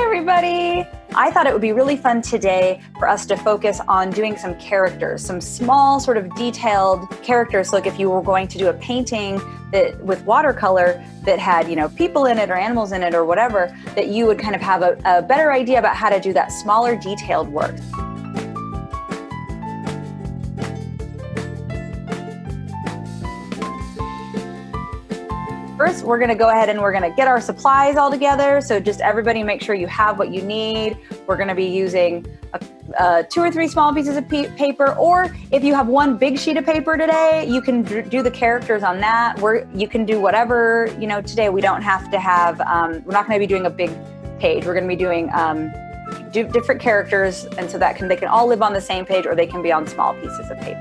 everybody. I thought it would be really fun today for us to focus on doing some characters, some small sort of detailed characters. Like if you were going to do a painting that with watercolor that had, people in it or animals in it or whatever, that you would kind of have a better idea about how to do that smaller detailed work. First, we're going to go ahead and we're going to get our supplies all together. So just everybody make sure you have what you need. We're going to be using 2 or 3 small pieces of paper, or if you have one big sheet of paper today, you can do the characters on that. You can do whatever, today. We don't have to have, we're not going to be doing a big page. We're going to be doing different characters, and so they can all live on the same page, or they can be on small pieces of paper.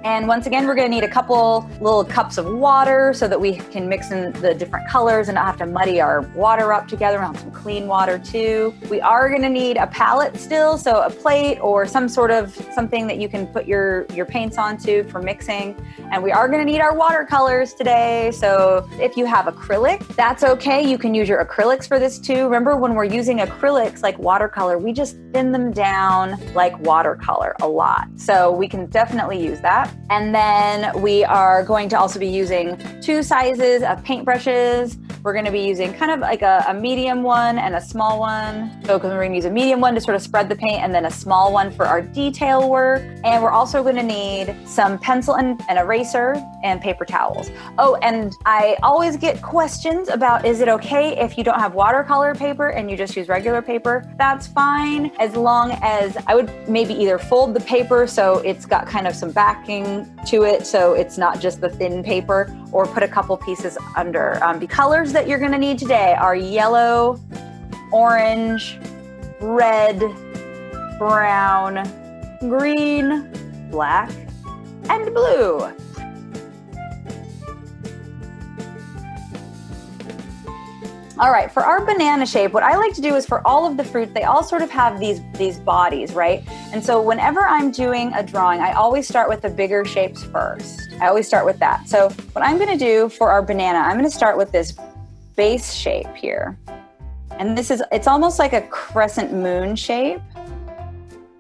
And once again, we're going to need a couple little cups of water so that we can mix in the different colors and not have to muddy our water up together. We'll have some clean water too. We are going to need a palette still, so a plate or some sort of something that you can put your paints onto for mixing. And we are going to need our watercolors today. So if you have acrylic, that's okay. You can use your acrylics for this too. Remember, when we're using acrylics like watercolor, we just thin them down like watercolor a lot. So we can definitely use that. And then we are going to also be using 2 sizes of paintbrushes. We're going to be using kind of like a medium one and a small one. So we're going to use a medium one to sort of spread the paint, and then a small one for our detail work. And we're also going to need some pencil and an eraser and paper towels. Oh, and I always get questions about, is it okay if you don't have watercolor paper and you just use regular paper? That's fine, as long as I would maybe either fold the paper so it's got kind of some backing to it, so it's not just the thin paper, or put a couple pieces under. The colors that you're going to need today are yellow, orange, red, brown, green, black, and blue. All right, for our banana shape, what I like to do is for all of the fruits, they all sort of have these bodies, right? And so whenever I'm doing a drawing, I always start with the bigger shapes first. I always start with that. So what I'm going to do for our banana, I'm going to start with this base shape here. And it's almost like a crescent moon shape,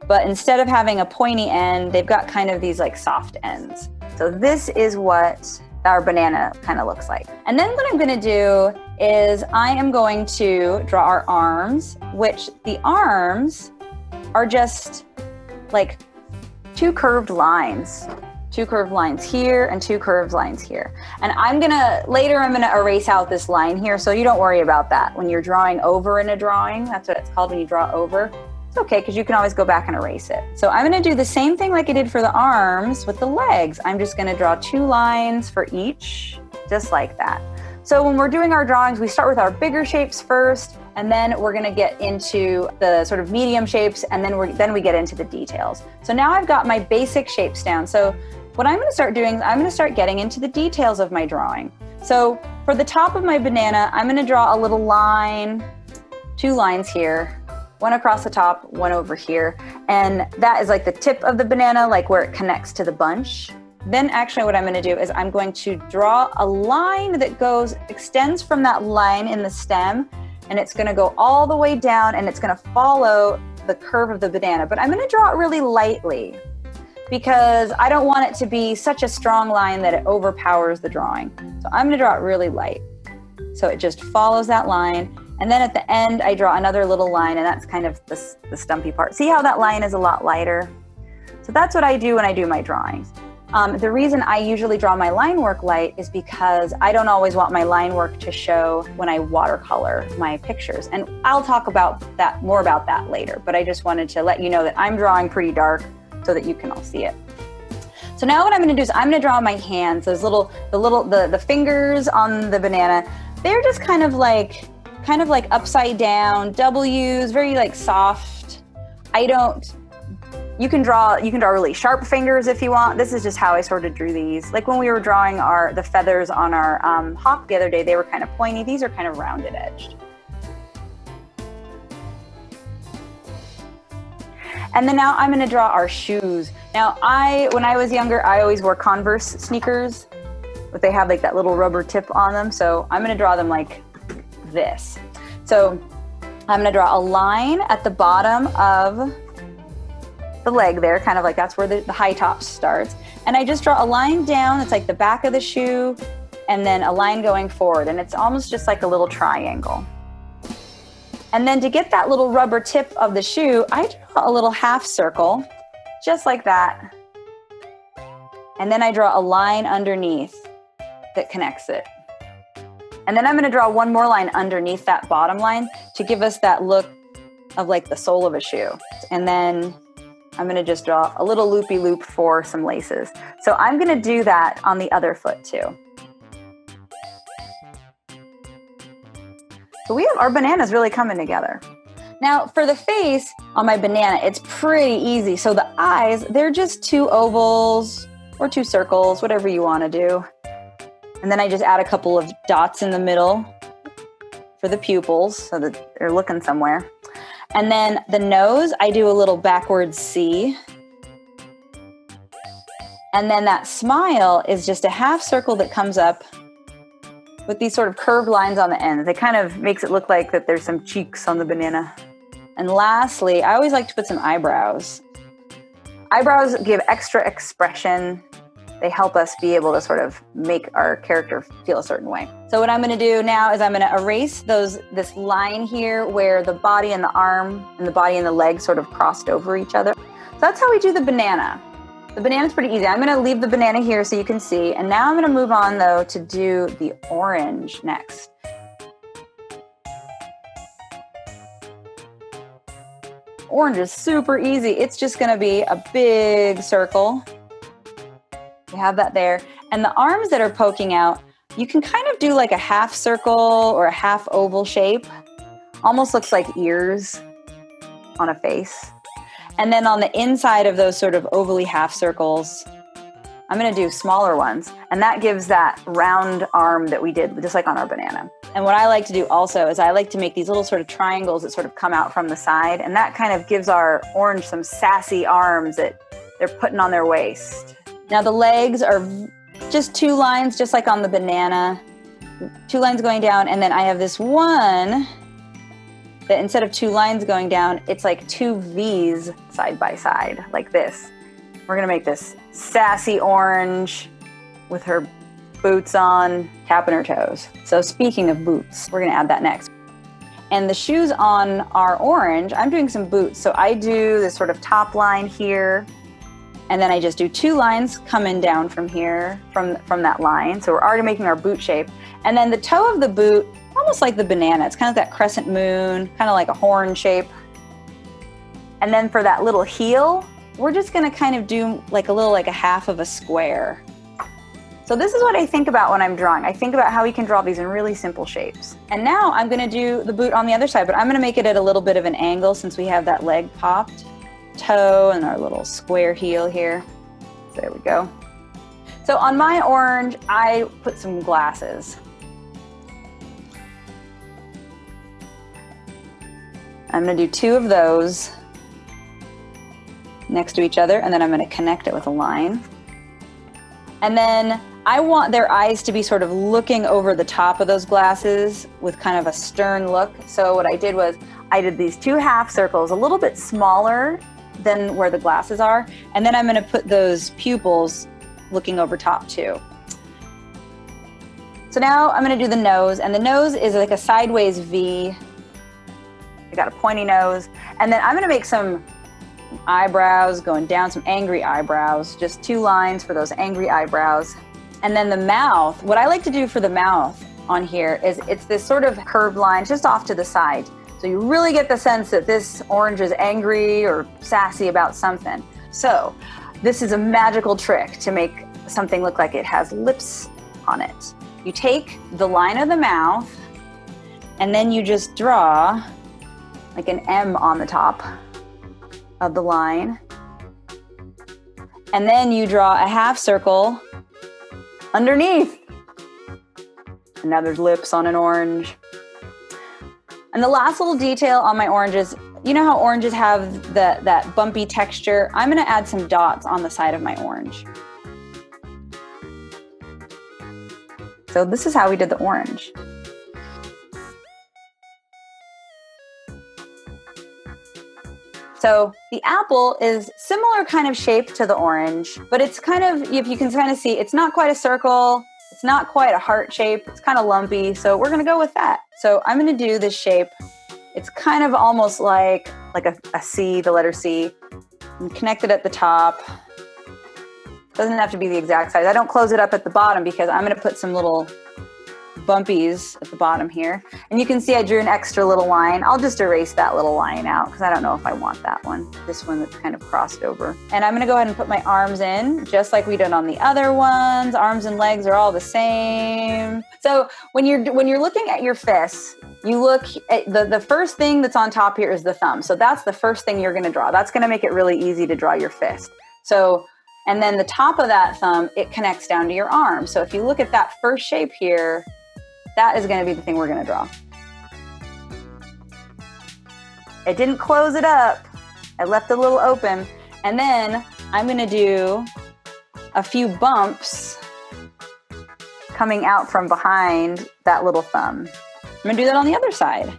but instead of having a pointy end, they've got kind of these like soft ends. So this is what our banana kind of looks like. And then what I'm going to do is I am going to draw our arms, which the arms are just like 2 curved lines. 2 curved lines here and 2 curved lines here. And later I'm gonna erase out this line here, so you don't worry about that. When you're drawing over in a drawing, that's what it's called when you draw over. It's okay, because you can always go back and erase it. So I'm gonna do the same thing like I did for the arms with the legs. I'm just gonna draw 2 lines for each, just like that. So when we're doing our drawings, we start with our bigger shapes first, and then we're gonna get into the sort of medium shapes, and then we get into the details. So now I've got my basic shapes down. So what I'm gonna start doing is I'm gonna start getting into the details of my drawing. So for the top of my banana, I'm gonna draw a little line, 2 lines here, 1 across the top, 1 over here. And that is like the tip of the banana, like where it connects to the bunch. Then actually what I'm going to do is I'm going to draw a line that extends from that line in the stem, and it's going to go all the way down, and it's going to follow the curve of the banana. But I'm going to draw it really lightly because I don't want it to be such a strong line that it overpowers the drawing. So I'm going to draw it really light. So it just follows that line. And then at the end, I draw another little line, and that's kind of the stumpy part. See how that line is a lot lighter? So that's what I do when I do my drawings. The reason I usually draw my line work light is because I don't always want my line work to show when I watercolor my pictures. And I'll talk more about that later, but I just wanted to let you know that I'm drawing pretty dark so that you can all see it. So now what I'm gonna do is I'm gonna draw my hands, the fingers on the banana. They're just kind of like upside down W's, very like soft. You can draw really sharp fingers if you want. This is just how I sort of drew these. Like when we were drawing the feathers on our hawk the other day, they were kind of pointy. These are kind of rounded edged. And then now I'm gonna draw our shoes. Now when I was younger, I always wore Converse sneakers, but they have like that little rubber tip on them. So I'm gonna draw them like this. So I'm gonna draw a line at the bottom of the leg there, kind of like that's where the high top starts. And I just draw a line down, it's like the back of the shoe, and then a line going forward. And it's almost just like a little triangle. And then to get that little rubber tip of the shoe, I draw a little half circle, just like that. And then I draw a line underneath that connects it. And then I'm gonna draw one more line underneath that bottom line to give us that look of like the sole of a shoe. And then I'm gonna just draw a little loopy loop for some laces. So I'm gonna do that on the other foot too. So we have our bananas really coming together. Now for the face on my banana, it's pretty easy. So the eyes, they're just 2 ovals or 2 circles, whatever you wanna do. And then I just add a couple of dots in the middle for the pupils so that they're looking somewhere. And then the nose, I do a little backwards C. And then that smile is just a half circle that comes up with these sort of curved lines on the ends. It kind of makes it look like that there's some cheeks on the banana. And lastly, I always like to put some eyebrows. Eyebrows give extra expression. They help us be able to sort of make our character feel a certain way. So what I'm gonna do now is I'm gonna erase this line here where the body and the arm and the body and the leg sort of crossed over each other. So that's how we do the banana. The banana's pretty easy. I'm gonna leave the banana here so you can see. And now I'm gonna move on though to do the orange next. Orange is super easy. It's just gonna be a big circle. We have that there. And the arms that are poking out, you can kind of do like a half circle or a half oval shape. Almost looks like ears on a face. And then on the inside of those sort of ovally half circles, I'm gonna do smaller ones. And that gives that round arm that we did, just like on our banana. And what I like to do also is I like to make these little sort of triangles that sort of come out from the side. And that kind of gives our orange some sassy arms that they're putting on their waist. Now the legs are just 2 lines, just like on the banana. 2 lines going down, and then I have this one that instead of 2 lines going down, it's like 2 V's side by side, like this. We're gonna make this sassy orange with her boots on, tapping her toes. So speaking of boots, we're gonna add that next. And the shoes on our orange, I'm doing some boots. So I do this sort of top line here, and then I just do 2 lines coming down from here, from that line. So we're already making our boot shape. And then the toe of the boot, almost like the banana, it's kind of that crescent moon, kind of like a horn shape. And then for that little heel, we're just gonna kind of do like a half of a square. So this is what I think about when I'm drawing. I think about how we can draw these in really simple shapes. And now I'm gonna do the boot on the other side, but I'm gonna make it at a little bit of an angle since we have that leg popped. Toe and our little square heel here. So there we go. So on my orange, I put some glasses. I'm gonna do 2 of those next to each other, and then I'm gonna connect it with a line. And then I want their eyes to be sort of looking over the top of those glasses with kind of a stern look. So what I did was I did these 2 half circles, a little bit smaller than where the glasses are. And then I'm gonna put those pupils looking over top too. So now I'm gonna do the nose, and the nose is like a sideways V. I got a pointy nose. And then I'm gonna make some eyebrows going down, some angry eyebrows, just 2 lines for those angry eyebrows. And then the mouth, what I like to do for the mouth on here is it's this sort of curved line just off to the side. So you really get the sense that this orange is angry or sassy about something. So this is a magical trick to make something look like it has lips on it. You take the line of the mouth and then you just draw like an M on the top of the line. And then you draw a half circle underneath. And now there's lips on an orange. And the last little detail on my oranges, you know how oranges have that bumpy texture? I'm gonna add some dots on the side of my orange. So this is how we did the orange. So the apple is similar kind of shape to the orange, but it's kind of, if you can kind of see, it's not quite a circle. It's not quite a heart shape. It's kind of lumpy. So we're going to go with that. So I'm going to do this shape. It's kind of almost like a C, the letter C. And connect it at the top. Doesn't have to be the exact size. I don't close it up at the bottom because I'm going to put some little bumpies at the bottom here. And you can see I drew an extra little line. I'll just erase that little line out because I don't know if I want that one. This one that's kind of crossed over. And I'm going to go ahead and put my arms in just like we did on the other ones. Arms and legs are all the same. So when you're looking at your fists, you look at the first thing that's on top here is the thumb. So that's the first thing you're going to draw. That's going to make it really easy to draw your fist. So, and then the top of that thumb, it connects down to your arm. So if you look at that first shape here, that is going to be the thing we're going to draw. I didn't close it up. I left it a little open. And then I'm going to do a few bumps coming out from behind that little thumb. I'm going to do that on the other side.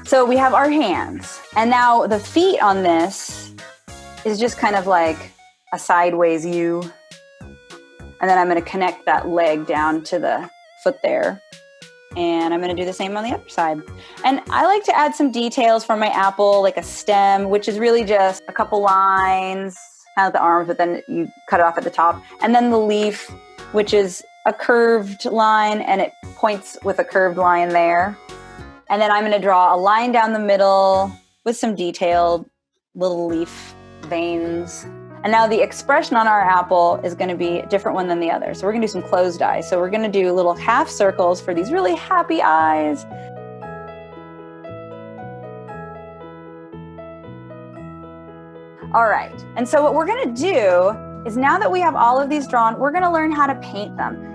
So we have our hands. And now the feet on this is just kind of like a sideways U. And then I'm going to connect that leg down to the foot there. And I'm going to do the same on the other side. And I like to add some details for my apple, like a stem, which is really just a couple lines, kind of the arms, but then you cut it off at the top. And then the leaf, which is a curved line, and it points with a curved line there. And then I'm going to draw a line down the middle with some detailed little leaf veins. And now the expression on our apple is going to be a different one than the other. So we're going to do some closed eyes. So we're going to do little half circles for these really happy eyes. All right. And so what we're going to do is, now that we have all of these drawn, we're going to learn how to paint them.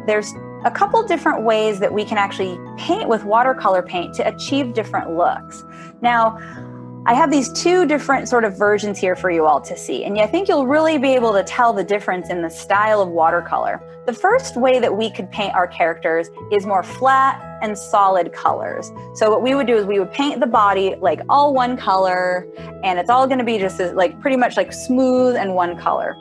There's a couple different ways that we can actually paint with watercolor paint to achieve different looks. Now, I have these two different sort of versions here for you all to see, and I think you'll really be able to tell the difference in the style of watercolor. The first way that we could paint our characters is more flat and solid colors. So what we would do is we would paint the body like all one color, and it's all going to be just like pretty much like smooth and one color.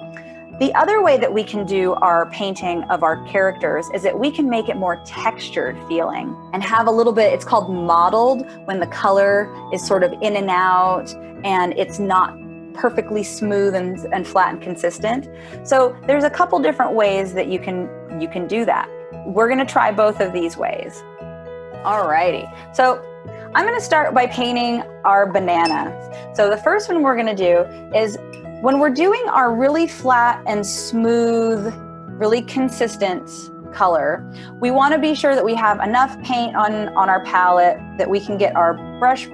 The other way that we can do our painting of our characters is that we can make it more textured feeling and have a little bit, it's called mottled, when the color is sort of in and out and it's not perfectly smooth and flat and consistent. So there's a couple different ways that you can do that. We're going to try both of these ways. Alrighty. So I'm going to start by painting our banana. So the first one we're going to do is, when we're doing our really flat and smooth, really consistent color, we want to be sure that we have enough paint on our palette that we can get our brush,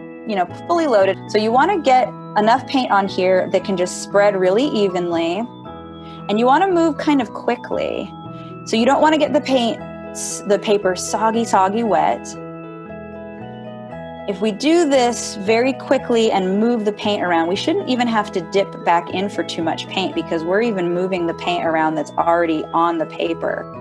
fully loaded. So you want to get enough paint on here that can just spread really evenly. And you want to move kind of quickly. So you don't want to get the paper soggy wet. If we do this very quickly and move the paint around, we shouldn't even have to dip back in for too much paint because we're even moving the paint around that's already on the paper.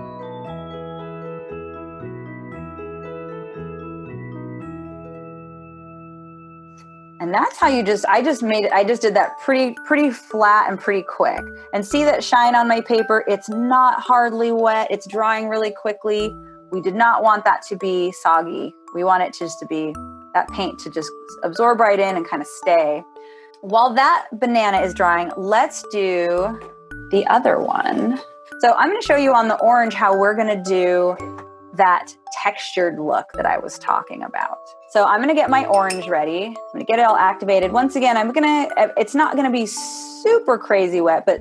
And that's how I just did that pretty flat and pretty quick. And see that shine on my paper? It's not hardly wet. It's drying really quickly. We did not want that to be soggy. We want it just to be that paint to just absorb right in and kind of stay. While that banana is drying, let's do the other one. So I'm going to show you on the orange how we're going to do that textured look that I was talking about. So I'm going to get my orange ready. I'm going to get it all activated. Once again, it's not going to be super crazy wet, but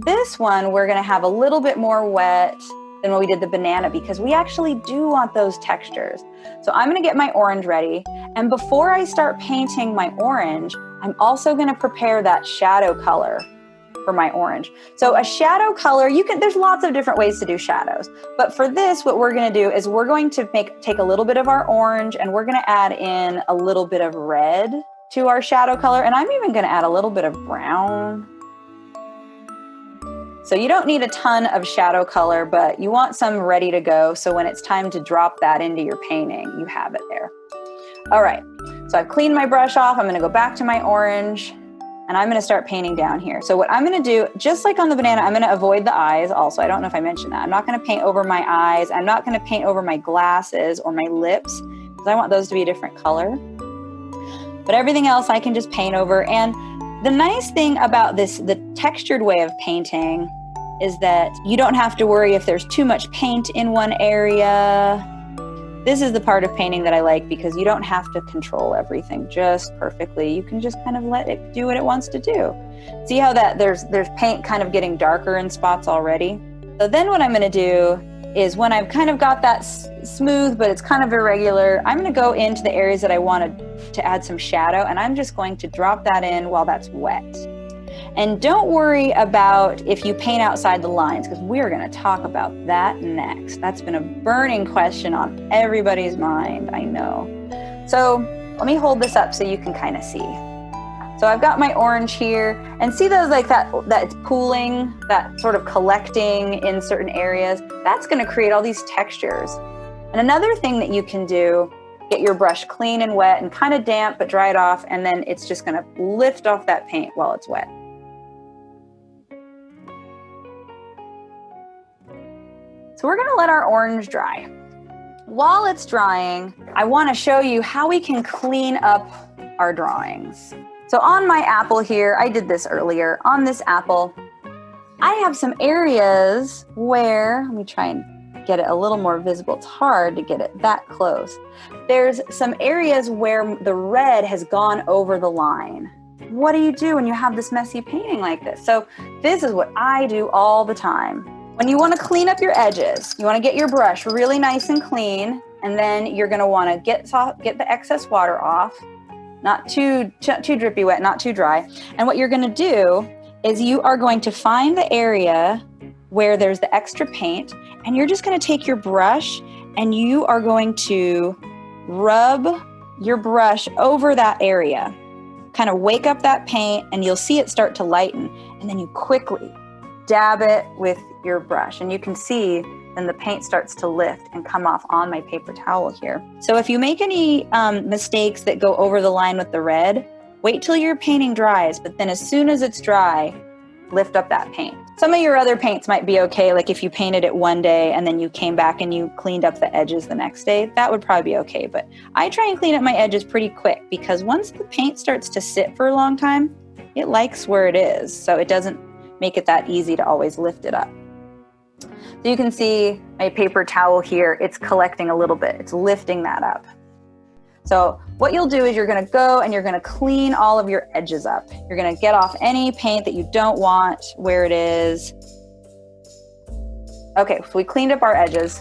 this one we're going to have a little bit more wet than when we did the banana because we actually do want those textures. So I'm going to get my orange ready. And before I start painting my orange, I'm also going to prepare that shadow color for my orange. So a shadow color, there's lots of different ways to do shadows. But for this, what we're going to do is we're going to take a little bit of our orange and we're going to add in a little bit of red to our shadow color. And I'm even going to add a little bit of brown. So you don't need a ton of shadow color, but you want some ready to go. So when it's time to drop that into your painting, you have it there. All right, so I've cleaned my brush off. I'm gonna go back to my orange and I'm gonna start painting down here. So what I'm gonna do, just like on the banana, I'm gonna avoid the eyes also. I don't know if I mentioned that. I'm not gonna paint over my eyes. I'm not gonna paint over my glasses or my lips because I want those to be a different color. But everything else I can just paint over. And the nice thing about this, the textured way of painting, is that you don't have to worry if there's too much paint in one area. This is the part of painting that I like because you don't have to control everything just perfectly. You can just kind of let it do what it wants to do. See how that there's paint kind of getting darker in spots already? So then what I'm gonna do is when I've kind of got that smooth, but it's kind of irregular, I'm gonna go into the areas that I wanted to add some shadow, and I'm just going to drop that in while that's wet. And don't worry about if you paint outside the lines, because we're gonna talk about that next. That's been a burning question on everybody's mind, I know. So let me hold this up so you can kind of see. So I've got my orange here, and see those like that it's pooling, that sort of collecting in certain areas. That's gonna create all these textures. And another thing that you can do, get your brush clean and wet and kind of damp, but dry it off, and then it's just gonna lift off that paint while it's wet. So we're gonna let our orange dry. While it's drying, I wanna show you how we can clean up our drawings. So on my apple here, I did this earlier, on this apple, I have some areas where, let me try and get it a little more visible. It's hard to get it that close. There's some areas where the red has gone over the line. What do you do when you have this messy painting like this? So this is what I do all the time. When you want to clean up your edges, you want to get your brush really nice and clean, and then you're going to want to get the excess water off, not too drippy wet, not too dry. And what you're going to do is you are going to find the area where there's the extra paint, and you're just going to take your brush and you are going to rub your brush over that area, kind of wake up that paint, and you'll see it start to lighten. And then you quickly dab it with your brush, and you can see then the paint starts to lift and come off on my paper towel here. So if you make any mistakes that go over the line with the red, wait till your painting dries, but then as soon as it's dry, lift up that paint. Some of your other paints might be okay, like if you painted it one day and then you came back and you cleaned up the edges the next day, that would probably be okay. But I try and clean up my edges pretty quick because once the paint starts to sit for a long time, it likes where it is. So it doesn't make it that easy to always lift it up. So you can see my paper towel here, it's collecting a little bit, it's lifting that up. So what you'll do is you're gonna go and you're gonna clean all of your edges up. You're gonna get off any paint that you don't want where it is. Okay, so we cleaned up our edges,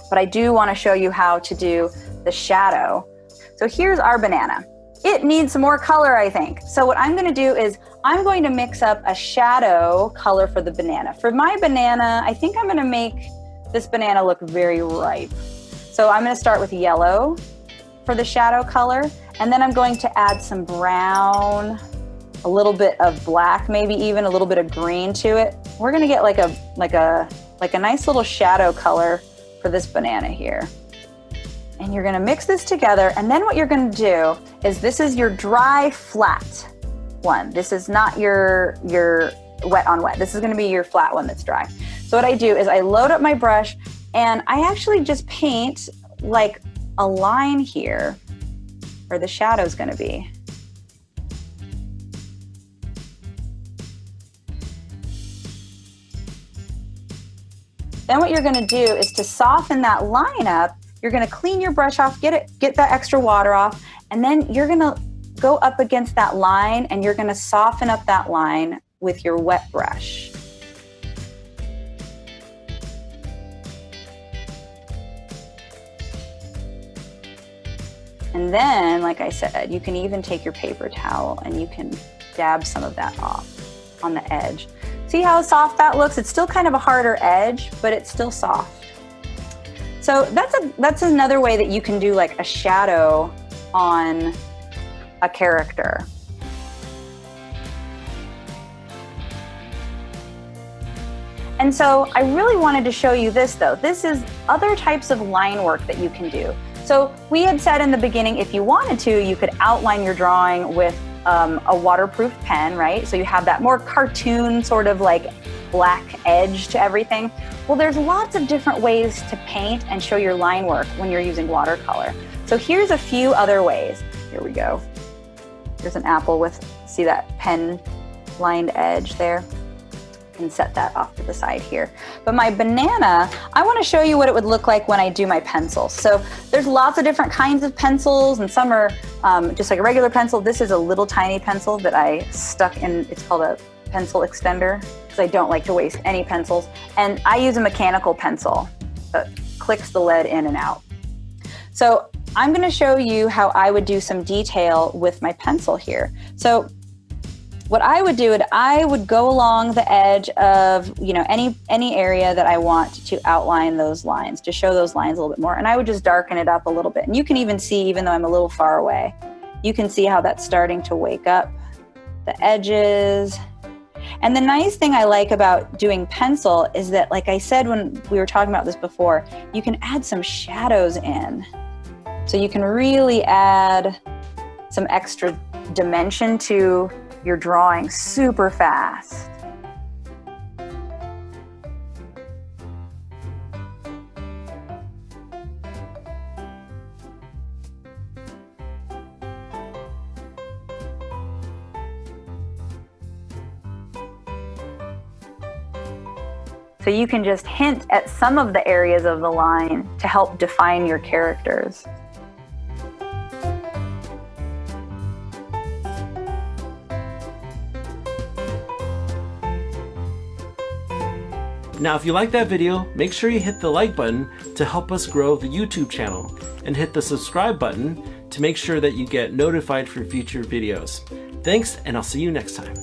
but I do wanna show you how to do the shadow. So here's our banana. It needs some more color, I think. So what I'm gonna do is I'm going to mix up a shadow color for the banana. For my banana, I think I'm gonna make this banana look very ripe. So I'm gonna start with yellow for the shadow color, and then I'm going to add some brown, a little bit of black, maybe even a little bit of green to it. We're gonna get like a nice little shadow color for this banana here. And you're gonna mix this together, and then what you're gonna do is this is your dry flat one. This is not your wet on wet. This is gonna be your flat one that's dry. So what I do is I load up my brush and I actually just paint like a line here where the shadow's gonna be. Then what you're gonna do is to soften that line up, you're gonna clean your brush off, get that extra water off, and then you're gonna go up against that line and you're gonna soften up that line with your wet brush. And then, like I said, you can even take your paper towel and you can dab some of that off on the edge. See how soft that looks? It's still kind of a harder edge, but it's still soft. So that's another way that you can do like a shadow on a character. And so I really wanted to show you this though. This is other types of line work that you can do. So we had said in the beginning, if you wanted to, you could outline your drawing with a waterproof pen, right? So you have that more cartoon sort of like black edge to everything. Well, there's lots of different ways to paint and show your line work when you're using watercolor. So here's a few other ways. Here we go. Here's an apple with, see that pen lined edge there? And set that off to the side here. But my banana, I want to show you what it would look like when I do my pencils. So there's lots of different kinds of pencils, and some are just like a regular pencil. This is a little tiny pencil that I stuck in, it's called a pencil extender, because I don't like to waste any pencils. And I use a mechanical pencil that clicks the lead in and out. So I'm going to show you how I would do some detail with my pencil here. So what I would do is I would go along the edge of, you know, any area that I want to outline those lines, to show those lines a little bit more. And I would just darken it up a little bit. And you can even see, even though I'm a little far away, you can see how that's starting to wake up the edges. And the nice thing I like about doing pencil is that, like I said when we were talking about this before, you can add some shadows in. So you can really add some extra dimension to your drawing super fast. So you can just hint at some of the areas of the line to help define your characters. Now, if you like that video, make sure you hit the like button to help us grow the YouTube channel, and hit the subscribe button to make sure that you get notified for future videos. Thanks, and I'll see you next time.